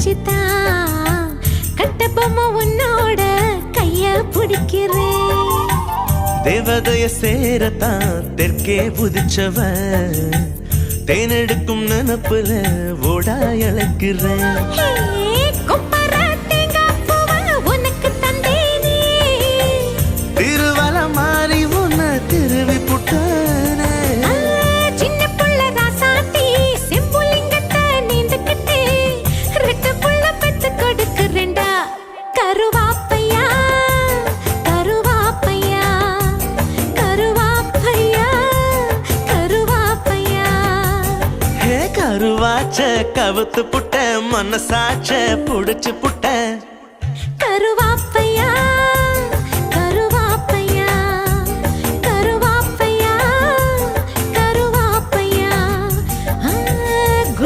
நினைச்சுதான் கட்டபொம்மை உன்னோட கைய பிடிக்கிறேன். தேவதைய சேரத்தான் தெற்கே புதிச்சவ தேனெடுக்கும் நினப்புல ஓடா இழக்கிறேன். திருவல மாறி உன்ன திருவி புட்டானே. சின்ன புள்ள ராசாத்தி செம்புலிங்கத்தை நீந்துக்கிட்டு ரெட்ட புள்ள பெத்து கொடுக்குறேன்டா. கருவாப்பையா கருவாப்பையா கருவாப்பையா கருவாப்பையா. ஹே கருவாச்ச கவுத்து புட்ட மனசாச்ச புடிச்சு புட்ட. கருவாப்பையா